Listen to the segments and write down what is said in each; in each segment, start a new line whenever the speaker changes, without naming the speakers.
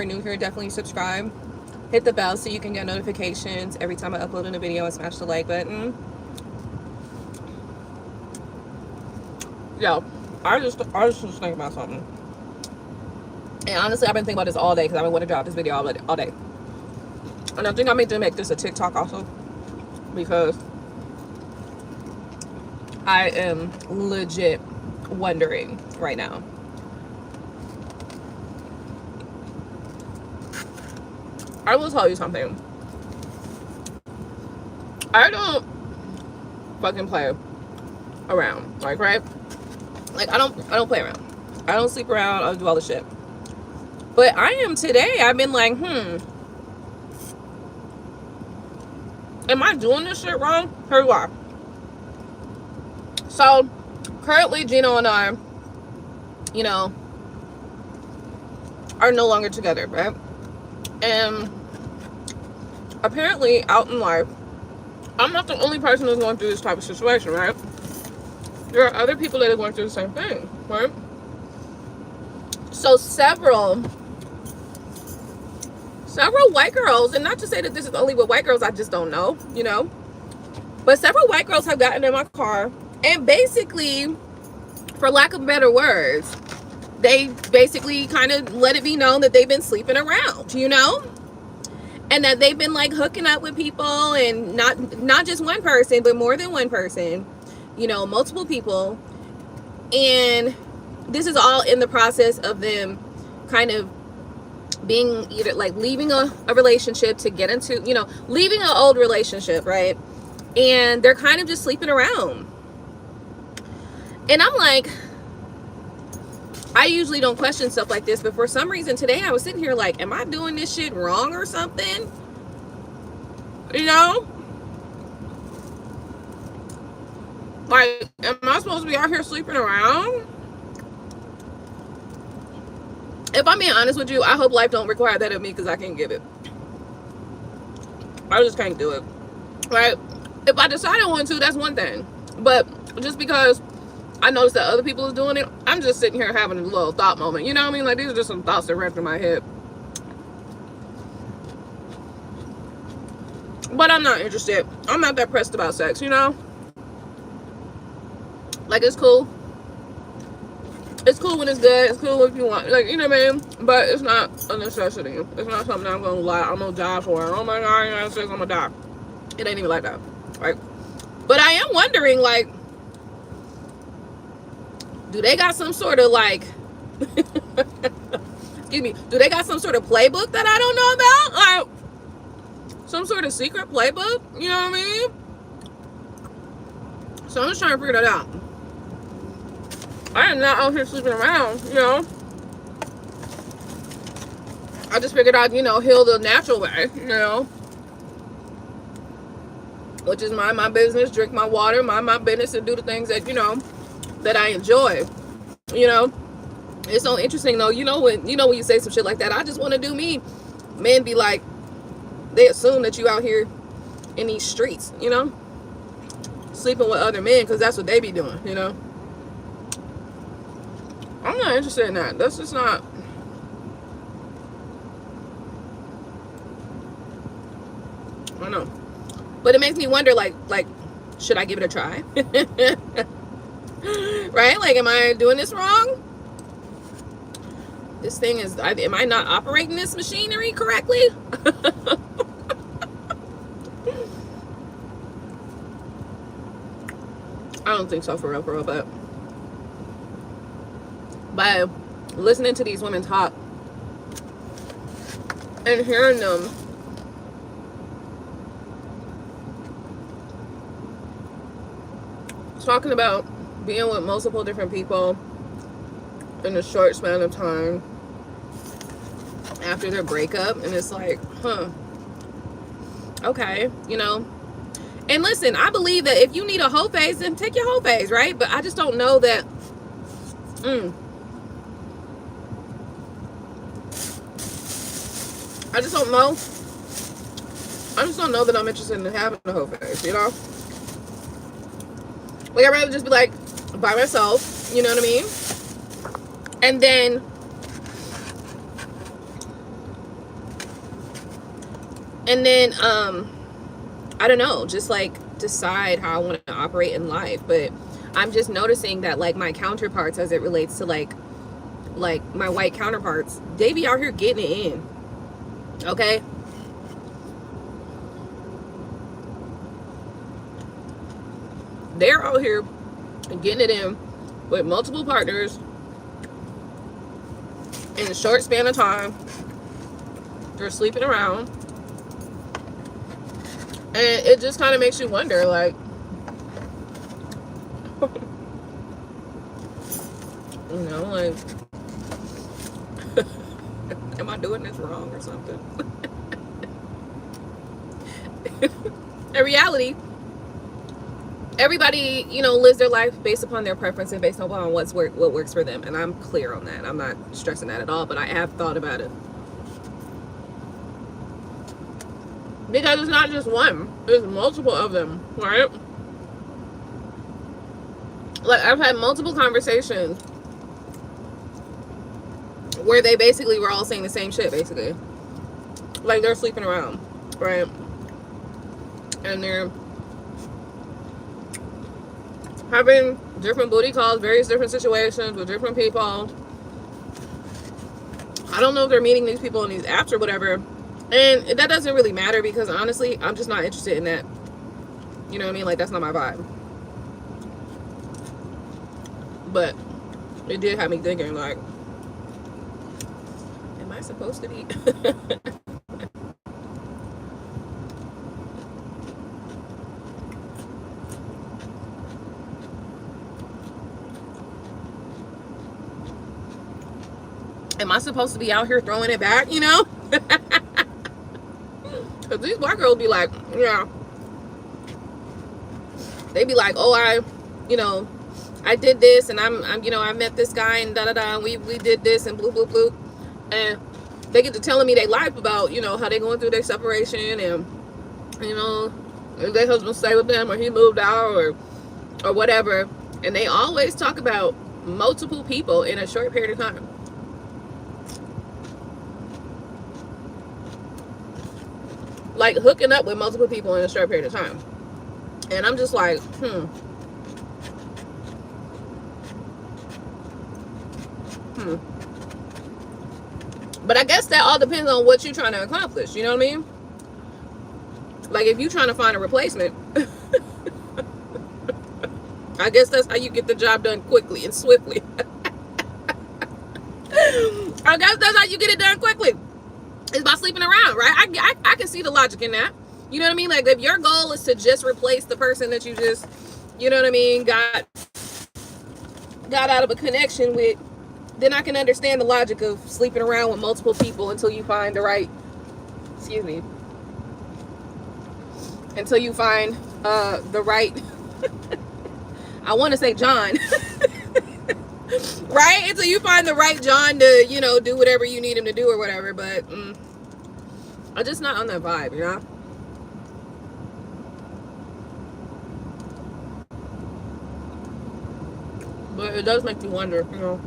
new here, definitely subscribe. Hit the bell so you can get notifications every time I upload a video, and smash the like button. Yo, I just was thinking about something. And honestly, I've been thinking about this all day because I've been wanting to drop this video all day. And I think I need to make this a TikTok also, because I am legit wondering right now. I will tell you something. I don't fucking play around, like, right? Like, I don't play around. I don't sleep around. I do all the shit. But I am today. I've been like, am I doing this shit wrong? Here's why. So, currently, Gino and I, you know, are no longer together, right? And apparently, out in life, I'm not the only person who's going through this type of situation, right? There are other people that are going through the same thing, right? So several white girls, and not to say that this is only with white girls, I just don't know, you know, but several white girls have gotten in my car and basically, for lack of better words, they basically kind of let it be known that they've been sleeping around, you know, and that they've been like hooking up with people, and not just one person, but more than one person, you know, multiple people. And this is all in the process of them kind of being either like leaving a relationship to get into, you know, leaving an old relationship, right? And they're kind of just sleeping around. And I'm like, I usually don't question stuff like this, but for some reason today I was sitting here like, am I doing this shit wrong or something? You know? Like, am I supposed to be out here sleeping around? If I'm being honest with you, I hope life don't require that of me, because I can't give it. I just can't do it. Right? If I decide I want to, that's one thing. But just because I noticed that other people is doing it, I'm just sitting here having a little thought moment. You know what I mean? Like, these are just some thoughts that ran through my head. But I'm not interested. I'm not that pressed about sex, you know? Like, it's cool. It's cool when it's good. It's cool if you want. Like, you know what I mean? But it's not a necessity. It's not something that I'm going to lie. I'm going to die for. Oh my God, I got sex, I'm going to die. It ain't even like that. Right? But I am wondering, like, do they got some sort of, like, excuse me, do they got some sort of playbook that I don't know about? Like, some sort of secret playbook? You know what I mean? So I'm just trying to figure that out. I am not out here sleeping around, you know. I just figured I'd, you know, heal the natural way, you know. Which is mind my business, drink my water, mind my business, and do the things that, you know, that I enjoy. You know. It's so interesting though, you know when you say some shit like that, I just want to do me. Men be like, they assume that you out here in these streets, you know, sleeping with other men, because that's what they be doing, you know. I'm not interested in that. That's just not. I don't know. But it makes me wonder, like, should I give it a try? Right? Like, am I doing this wrong? This thing is, am I not operating this machinery correctly? I don't think so, for real, but by listening to these women talk and hearing them talking about being with multiple different people in a short span of time after their breakup, and it's like, okay, you know. And listen, I believe that if you need a whole phase, then take your whole phase, right? But I just don't know that. I just don't know. I just don't know that I'm interested in having a whole phase, you know? Like, I'd rather just be like by myself, you know what I mean? And then And then I don't know, just like decide how I want to operate in life. But I'm just noticing that like my counterparts, as it relates to like my white counterparts, they be out here getting it in. Okay, they're out here getting it in with multiple partners in a short span of time. They're sleeping around, and it just kind of makes you wonder, like, you know, like, am I doing this wrong or something? In reality, everybody, you know, lives their life based upon their preference and based upon what works for them. And I'm clear on that. I'm not stressing that at all, but I have thought about it. Because it's not just one, there's multiple of them, right? Like, I've had multiple conversations where they basically were all saying the same shit, basically. Like, they're sleeping around, right? And they're having different booty calls, various different situations with different people. I don't know if they're meeting these people in these apps or whatever. And that doesn't really matter, because honestly, I'm just not interested in that. You know what I mean? Like, that's not my vibe. But it did have me thinking, like, am I supposed to be? Am I supposed to be out here throwing it back, you know? Because these white girls be like, yeah. They be like, oh, I did this, and I'm you know, I met this guy, and da-da-da, and we did this, and blue, blue, blue. And they get to telling me their life about, you know, how they going through their separation, and, you know, if their husband stayed with them, or he moved out, or whatever. And they always talk about multiple people in a short period of time. Like, hooking up with multiple people in a short period of time. And I'm just like, But I guess that all depends on what you're trying to accomplish. You know what I mean? Like, if you're trying to find a replacement, I guess that's how you get the job done quickly and swiftly. I guess that's how you get it done quickly. It's by sleeping around, right? I can see the logic in that. You know what I mean? Like, if your goal is to just replace the person that you just, you know what I mean, got out of a connection with, then I can understand the logic of sleeping around with multiple people until you find the right, until you find the right, I want to say John, right? Until you find the right John to, you know, do whatever you need him to do or whatever. But I'm just not on that vibe, you know? But it does make you wonder, you know,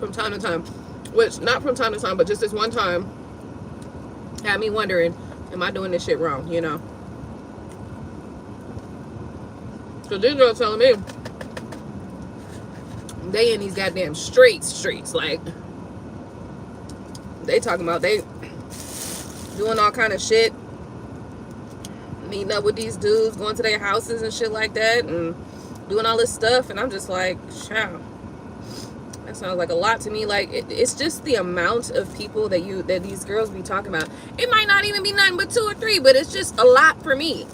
from time to time. Which, not from time to time, but just this one time had me wondering, am I doing this shit wrong, you know? Because these girls telling me they in these goddamn streets. Like, they talking about they doing all kind of shit, meeting up with these dudes, going to their houses and shit like that, and doing all this stuff. And I'm just like, chow, that sounds like a lot to me. Like, it's just the amount of people that these girls be talking about. It might not even be nothing but 2 or 3, but it's just a lot for me.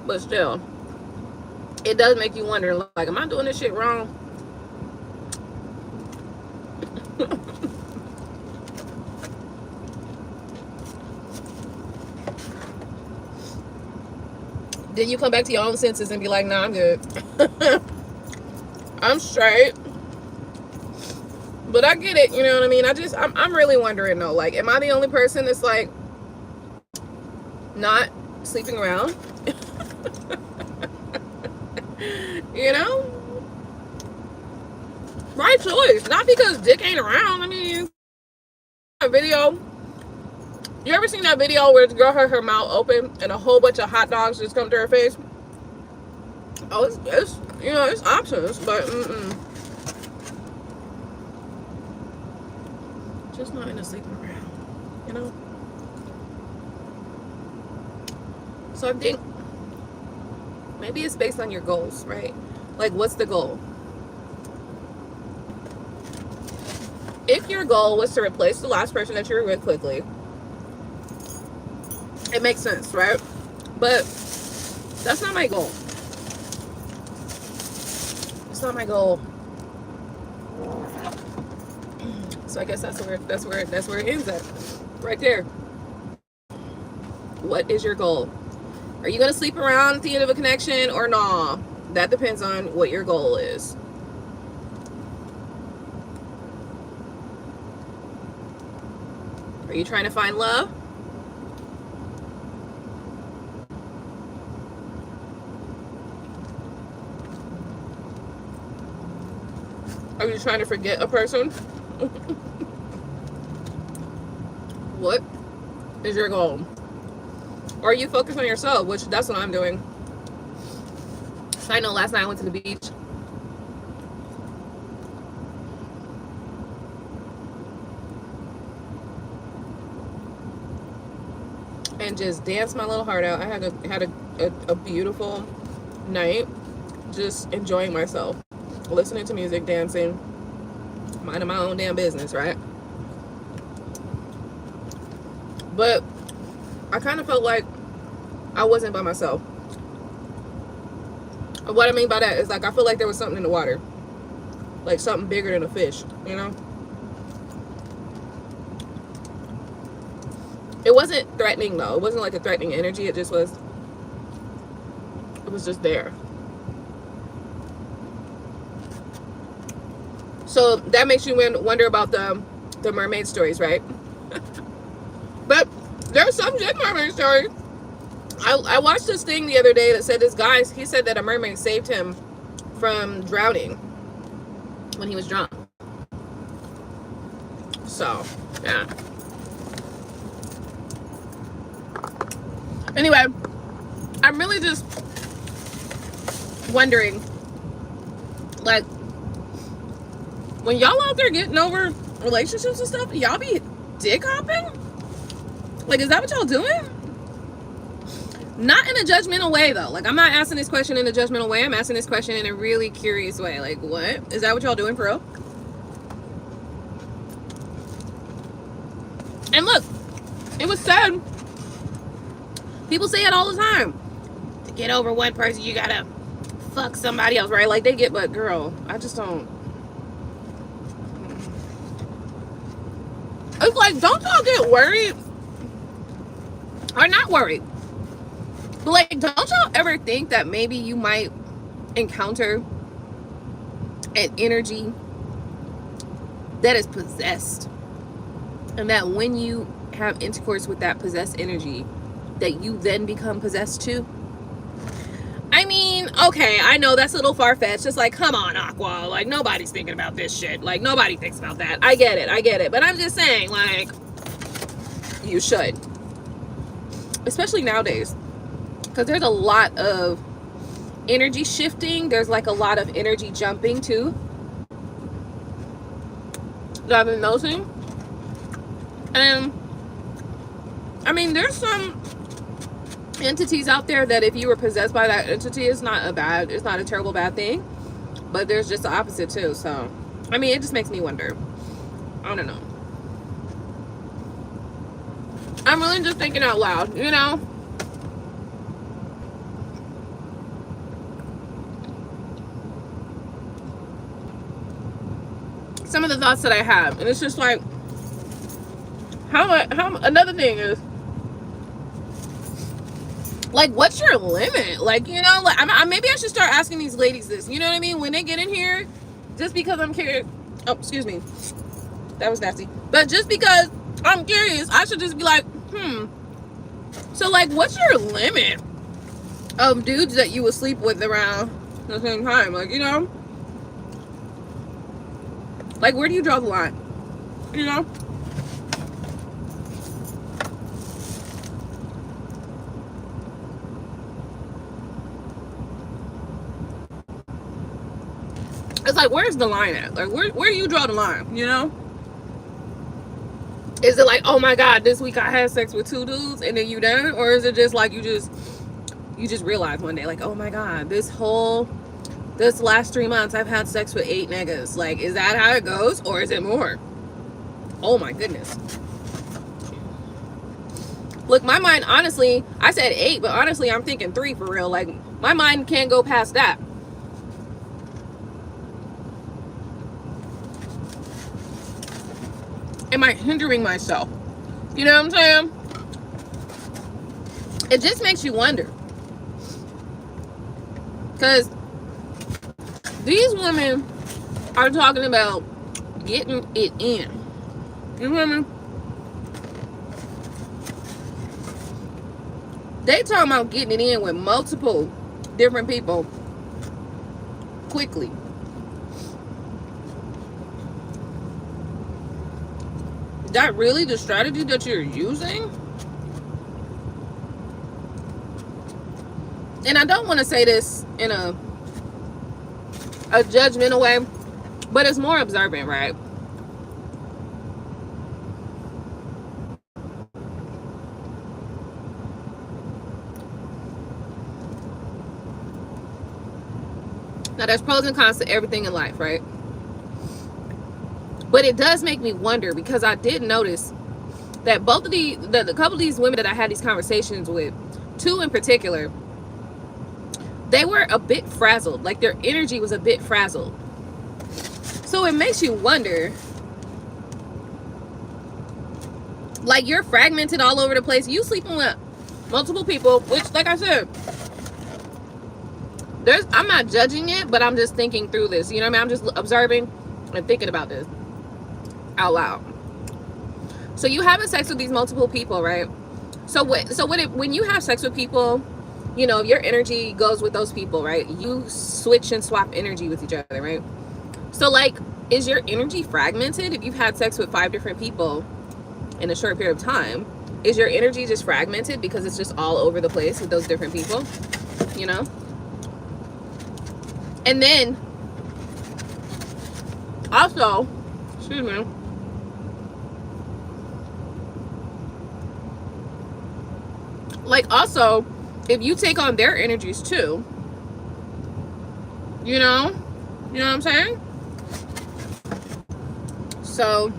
But still, it does make you wonder, like, am I doing this shit wrong? Then you come back to your own senses and be like, nah, I'm good. I'm straight. But I get it, you know what I mean? I'm really wondering, though, like, am I the only person that's, like, not sleeping around? You know? Right choice. Not because dick ain't around. I mean, a video. You ever seen that video where the girl had her mouth open and a whole bunch of hot dogs just come to her face? Oh, it's you know, it's options, but just not in a sleeping around, you know? So I think maybe it's based on your goals, right? Like, what's the goal? If your goal was to replace the last person that you were with quickly, it makes sense, right? But that's not my goal. It's not my goal. So I guess that's where it ends at. Right there. What is your goal? Are you gonna sleep around at the end of a connection or nah? That depends on what your goal is. Are you trying to find love? Are you trying to forget a person? What is your goal? Or are you focused on yourself? Which, that's what I'm doing. So I know last night I went to the beach. And just danced my little heart out. I had a beautiful night. Just enjoying myself. Listening to music, dancing. Minding my own damn business, right? But I kind of felt like I wasn't by myself. What I mean by that is, like, I feel like there was something in the water. Like something bigger than a fish, you know? It wasn't threatening, though. It wasn't like a threatening energy. It was just there. So that makes you wonder about the mermaid stories, right? But there's some good mermaid stories. I watched this thing the other day that said this guy, he said that a mermaid saved him from drowning when he was drunk. So, yeah. Anyway, I'm really just wondering, like, when y'all out there getting over relationships and stuff, y'all be dick hopping? Like, is that what y'all doing? Not in a judgmental way, though. Like, I'm not asking this question in a judgmental way. I'm asking this question in a really curious way. Like, what? Is that what y'all doing for real? And look, it was said. People say it all the time. To get over one person, you gotta fuck somebody else, right? Like, they get, but girl, I just don't. It's like, don't y'all get worried? Or not worried. But, like, don't y'all ever think that maybe you might encounter an energy that is possessed? And that when you have intercourse with that possessed energy, that you then become possessed too? I mean, okay, I know that's a little far-fetched. Just like, come on, Aqua. Like, nobody's thinking about this shit. Like, nobody thinks about that. I get it. But I'm just saying, like, you should. Especially nowadays. Because there's a lot of energy shifting. There's, like, a lot of energy jumping, too. That I've been noticing. And, I mean, there's some entities out there that if you were possessed by that entity, it's not a terrible bad thing. But there's just the opposite, too. So, I mean, it just makes me wonder. I don't know. I'm really just thinking out loud, you know? Some of the thoughts that I have. And it's just like, how another thing is, like, what's your limit? Like, you know, like, maybe I should start asking these ladies this. You know what I mean? When they get in here, just because I'm curious. Oh, excuse me. That was nasty. But just because I'm curious, I should just be like, So, like, what's your limit of dudes that you would sleep with around the same time? Like, you know? Like, where do you draw the line? You know? It's like, where's the line at? Like, where do you draw the line, you know? Is it like, oh my God, this week I had sex with 2 dudes and then you done? Or is it just like you just realize one day, like, oh my God, this last 3 months I've had sex with 8 niggas. Like, is that how it goes? Or is it more? Oh my goodness. Look, my mind, honestly, I said 8, but honestly, I'm thinking 3 for real. Like, my mind can't go past that. Am I hindering myself? You know what I'm saying? It just makes you wonder. Because these women are talking about getting it in. You know what I mean? They talking about getting it in with multiple different people quickly. Is that really the strategy that you're using? And I don't want to say this in a judgmental way, but it's more observant, right? Now, there's pros and cons to everything in life, right? But it does make me wonder, because I did notice that both of the couple of these women that I had these conversations with, 2 in particular, they were a bit frazzled. Like, their energy was a bit frazzled. So it makes you wonder, like, you're fragmented all over the place. You sleeping with multiple people, which, like I said, I'm not judging it, but I'm just thinking through this. You know what I mean? I'm just observing and thinking about this out loud. So you having sex with these multiple people, right? So when you have sex with people, you know, your energy goes with those people, right? You switch and swap energy with each other, right? So, like, is your energy fragmented? If you've had sex with 5 different people in a short period of time, is your energy just fragmented because it's just all over the place with those different people, you know? And then also, excuse me, like, also, if you take on their energies too, you know what I'm saying? So,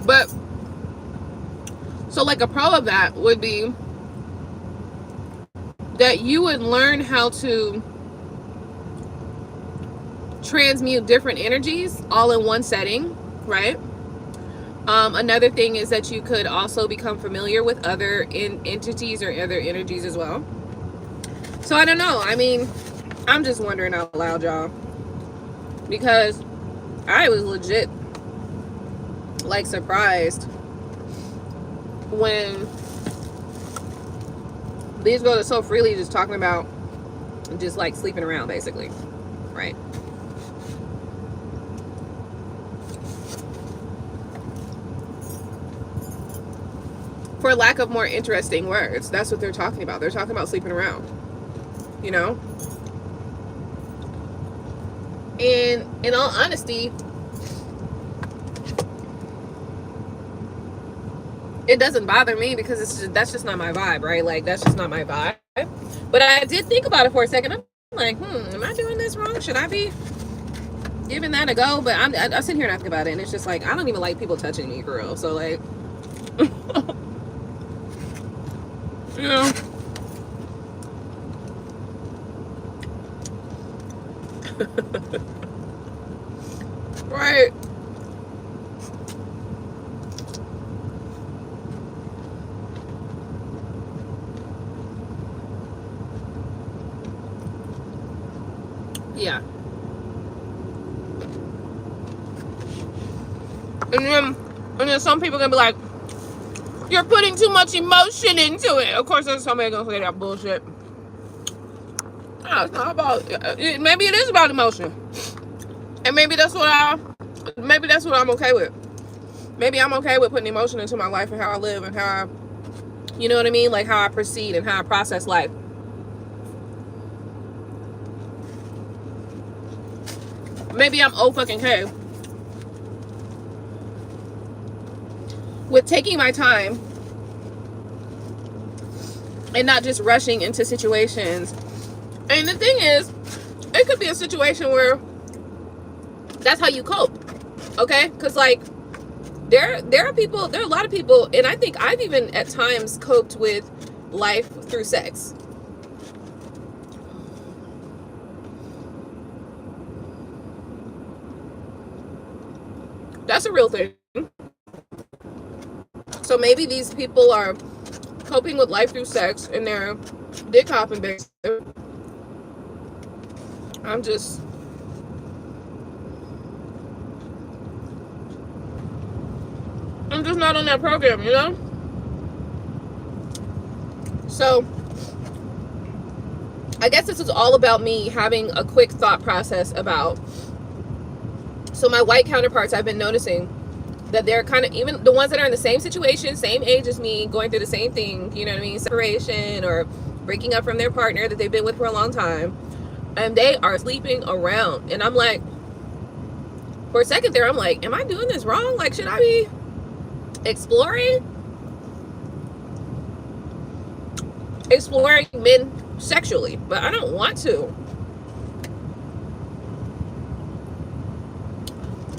but, so like a pro of that would be that you would learn how to transmute different energies all in one setting, right? Another thing is that you could also become familiar with other entities or other energies as well. So I don't know. I mean, I'm just wondering out loud, y'all, because I was legit, like, surprised when these girls are so freely just talking about just, like, sleeping around, basically, right? For lack of more interesting words, that's what they're talking about. They're talking about sleeping around, you know? And in all honesty, it doesn't bother me, because that's just not my vibe, right? Like, that's just not my vibe. But I did think about it for a second. I'm like, am I doing this wrong? Should I be giving that a go? But I sit here and I think about it, and it's just like, I don't even like people touching me, girl. So, like, you know. Right. Yeah. And then And then some people are gonna be like, you're putting too much emotion into it. Of course, there's somebody gonna say that bullshit. No, it's not about. Maybe it is about emotion, and maybe that's what I'm okay with. Maybe I'm okay with putting emotion into my life and how I live and how I, you know what I mean, like how I proceed and how I process life. Maybe I'm okay with taking my time and not just rushing into situations. And the thing is, it could be a situation where that's how you cope, okay? Because like there are a lot of people, and I think I've even at times coped with life through sex. That's a real thing. So maybe these people are coping with life through sex and they're dick hopping basically. I'm just not on that program, you know? So I guess this is all about me having a quick thought process about, so my white counterparts, I've been noticing that they're kind of, even the ones that are in the same situation, same age as me, going through the same thing, you know what I mean, separation or breaking up from their partner that they've been with for a long time, and they are sleeping around. And I'm like, for a second there, I'm like, am I doing this wrong? Like, should I be exploring men sexually? But I don't want to.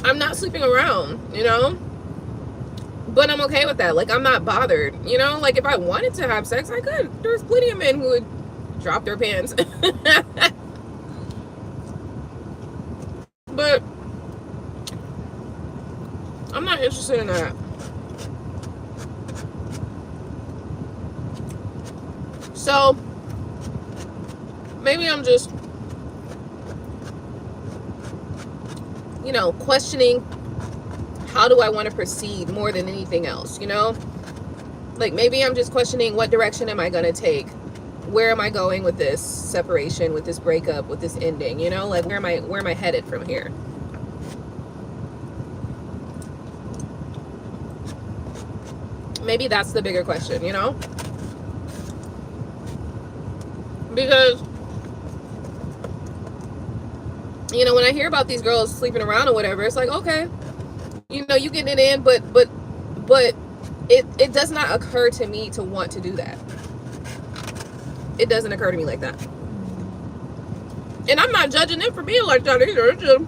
I'm not sleeping around, you know? But I'm okay with that. Like, I'm not bothered, you know? Like, if I wanted to have sex, I could. There's plenty of men who would drop their pants. But I'm not interested in that. So maybe I'm just, you know, questioning how do I want to proceed more than anything else, you know? Like, maybe I'm just questioning, what direction am I going to take? Where am I going with this separation, with this breakup, with this ending, you know? Like, where am I headed from here? Maybe that's the bigger question, you know? Because, you know, when I hear about these girls sleeping around or whatever, it's like, okay, you know, you getting it in, but it does not occur to me to want to do that. It doesn't occur to me like that. And I'm not judging them for being like that either. It's just,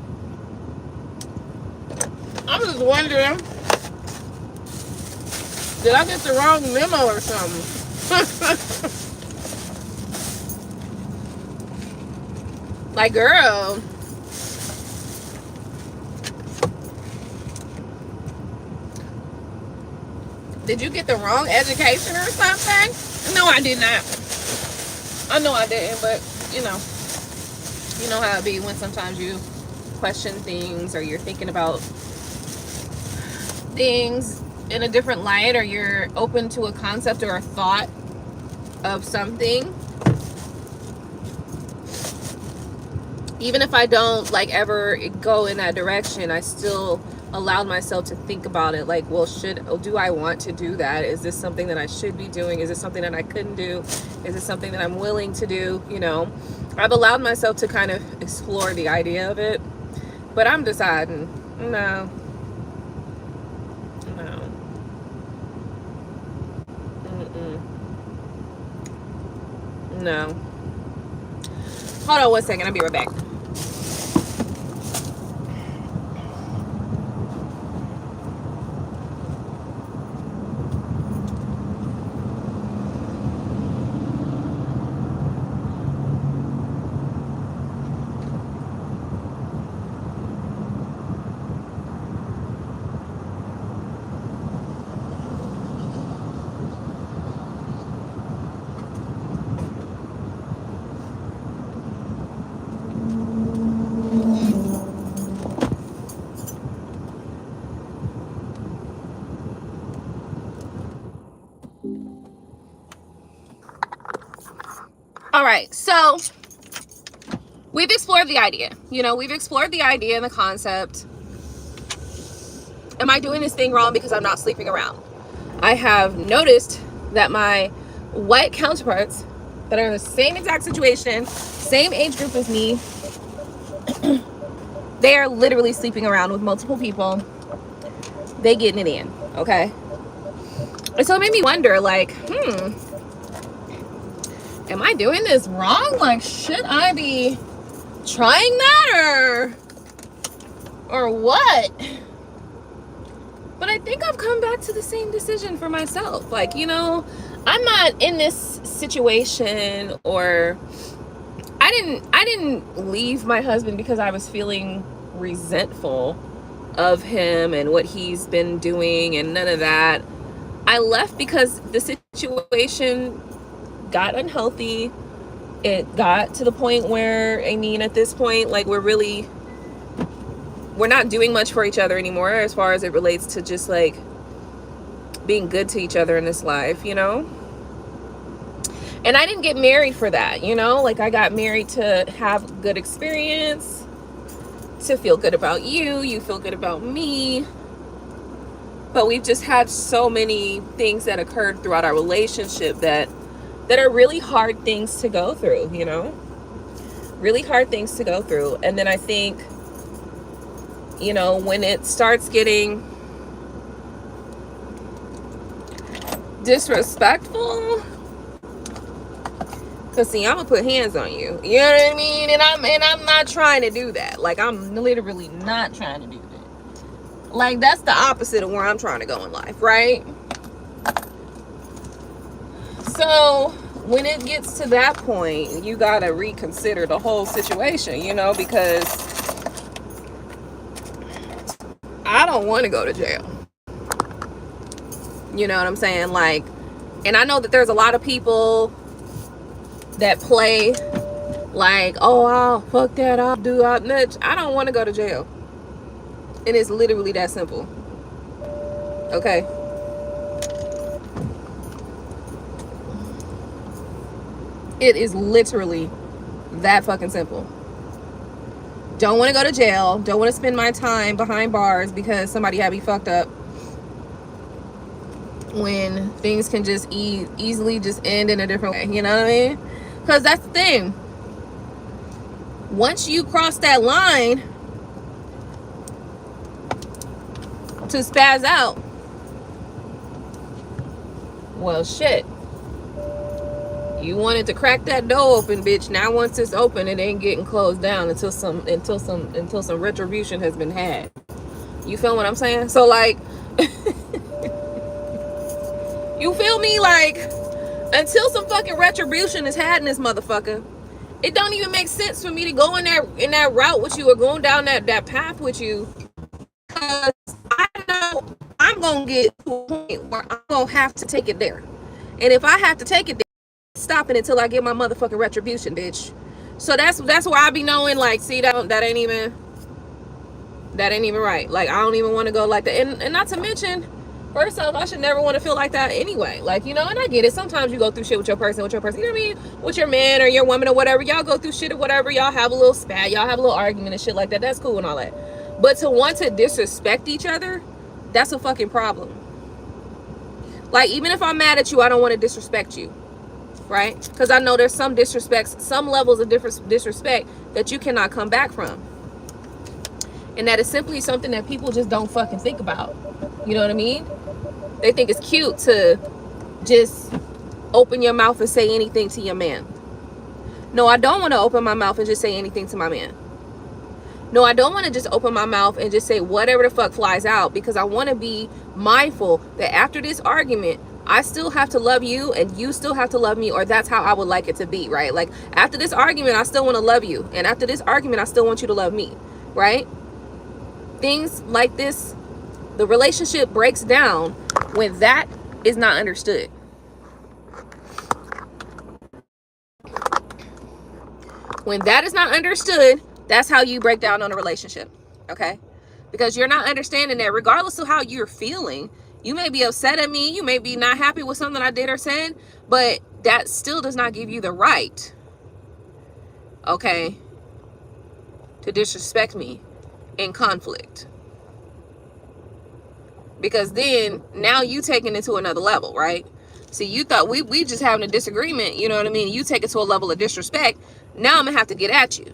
I'm just wondering, did I get the wrong memo or something? Like, girl, did you get the wrong education or something? No, I did not. I know I didn't, but you know how it be when sometimes you question things, or you're thinking about things in a different light, or you're open to a concept or a thought of something. Even if I don't like ever go in that direction, I still allowed myself to think about it. Like, well, do I want to do that? Is this something that I should be doing? Is this something that I couldn't do? Is this something that I'm willing to do? You know, I've allowed myself to kind of explore the idea of it, but I'm deciding, no. No. Hold on 1 second. I'll be right back. All right, so we've explored the idea. You know, we've explored the idea and the concept. Am I doing this thing wrong because I'm not sleeping around? I have noticed that my white counterparts that are in the same exact situation, same age group as me, they are literally sleeping around with multiple people. They getting it in, okay? And so it made me wonder, like, am I doing this wrong? Like, should I be trying that or what? But I think I've come back to the same decision for myself. Like, you know, I'm not in this situation, or I didn't leave my husband because I was feeling resentful of him and what he's been doing and none of that. I left because the situation got unhealthy. It got to the point where, I mean, at this point, like, we're not doing much for each other anymore as far as it relates to just like being good to each other in this life, you know? And I didn't get married for that, you know? Like, I got married to have good experience, to feel good about you feel good about me. But we've just had so many things that occurred throughout our relationship that are really hard things to go through, you know? Really hard things to go through. And then I think, you know, when it starts getting disrespectful, because see, I'm gonna put hands on you, you know what I mean? And I'm not trying to do that. Like, I'm literally not trying to do that. Like, that's the opposite of where I'm trying to go in life, right? So when it gets to that point, you gotta reconsider the whole situation, you know, because I don't want to go to jail. You know what I'm saying? Like, and I know that there's a lot of people that play like, oh, I'll fuck that, I'll do, I'll nudge. I don't want to go to jail. And it's literally that simple. Okay? It is literally that fucking simple. Don't want to go to jail. Don't want to spend my time behind bars because somebody had me fucked up. When things can just easily just end in a different way. You know what I mean? Because that's the thing. Once you cross that line to spaz out, well, shit. You wanted to crack that door open, bitch. Now once it's open, it ain't getting closed down until some retribution has been had. You feel what I'm saying? So, like, you feel me? Like, until some fucking retribution is had in this motherfucker, it don't even make sense for me to go in that route with you or going down that path with you. Because I know I'm gonna get to a point where I'm gonna have to take it there. And if I have to take it there, stop it until I get my motherfucking retribution, bitch. So that's where I be knowing, like, see, that ain't even right. Like, I don't even want to go like that. And not to mention, first off, I should never want to feel like that anyway. Like, you know, and I get it. Sometimes you go through shit with your person, you know what I mean? With your man or your woman or whatever. Y'all go through shit or whatever. Y'all have a little spat. Y'all have a little argument and shit like that. That's cool and all that. But to want to disrespect each other, that's a fucking problem. Like, even if I'm mad at you, I don't want to disrespect you. Right? Because I know there's some disrespects, some levels of disrespect that you cannot come back from. And that is simply something that people just don't fucking think about. You know what I mean? They think it's cute to just open your mouth and say anything to your man. No, I don't want to open my mouth and just say anything to my man. No, I don't want to just open my mouth and just say whatever the fuck flies out, because I want to be mindful that after this argument, I still have to love you and you still have to love me, or that's how I would like it to be, right? Like, after this argument, I still want to love you. And after this argument, I still want you to love me, right? Things like this, the relationship breaks down when that is not understood. When that is not understood, that's how you break down on a relationship, okay? Because you're not understanding that regardless of how you're feeling, you may be upset at me, you may be not happy with something I did or said, but that still does not give you the right okay, to disrespect me in conflict. Because then now you taking it to another level, right? See, you thought we just having a disagreement, you know what I mean? You take it to a level of disrespect. Now I'm gonna have to get at you.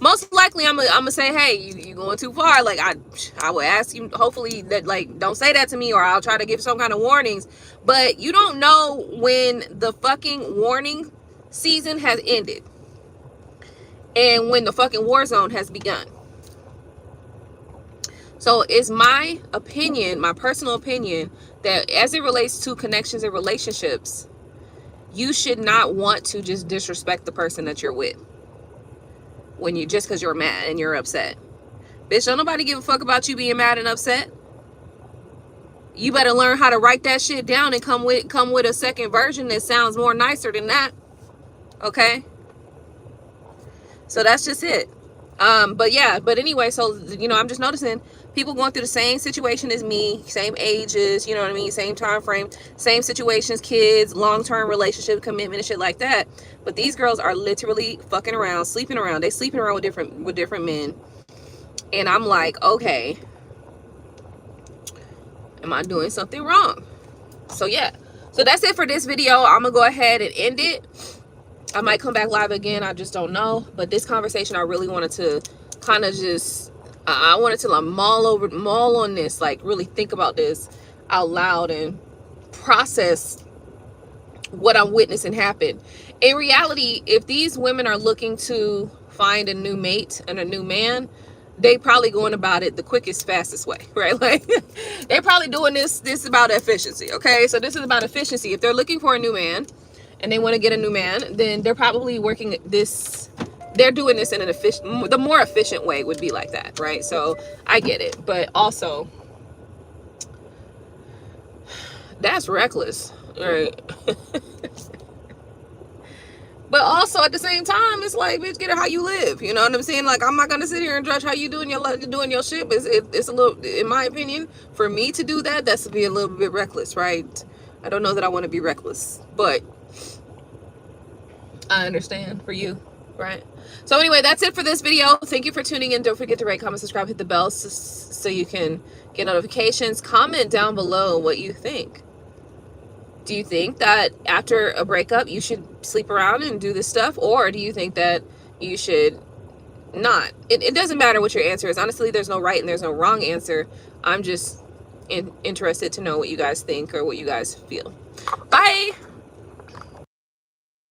Most likely I'm gonna say, hey, you going too far. Like I will ask you, hopefully, that like don't say that to me, or I'll try to give some kind of warnings. But you don't know when the fucking warning season has ended and when the fucking war zone has begun. So it's my opinion, my personal opinion, that as it relates to connections and relationships, you should not want to just disrespect the person that you're with when you just because you're mad and you're upset. Bitch, don't nobody give a fuck about you being mad and upset. You better learn how to write that shit down and come with a second version that sounds more nicer than that. Okay? So that's just it. But anyway, so, you know, I'm just noticing people going through the same situation as me, same ages, you know what I mean, same time frame, same situations, kids, long-term relationship, commitment, and shit like that. But these girls are literally fucking around, sleeping around. They sleeping around with different men. And I'm like, okay, am I doing something wrong? So yeah. So that's it for this video. I'm gonna go ahead and end it. I might come back live again. I just don't know. But this conversation, I really wanted to kind of just, I wanted to like mull on this, like really think about this out loud and process what I'm witnessing happen. In reality, if these women are looking to find a new mate and a new man, they probably going about it the quickest, fastest way, right? Like they're probably doing this about efficiency. Okay, so this is about efficiency. If they're looking for a new man and they want to get a new man, then they're probably working this, they're doing this in an efficient, the more efficient way would be like that, right? So I get it, but also that's reckless, right? But also at the same time, it's like, bitch, get it how you live. You know what I'm saying? Like, I'm not gonna sit here and judge how you doing your shit, but it's a little, in my opinion, for me to do that, that's to be a little bit reckless, right? I don't know that I want to be reckless, but I understand for you, right? So anyway, that's it for this video. Thank you for tuning in. Don't forget to rate, comment, subscribe, hit the bell so you can get notifications. Comment down below what you think. Do you think that after a breakup you should sleep around and do this stuff, or do you think that you should not? It doesn't matter what your answer is. Honestly, there's no right and there's no wrong answer. I'm just interested to know what you guys think or what you guys feel. Bye.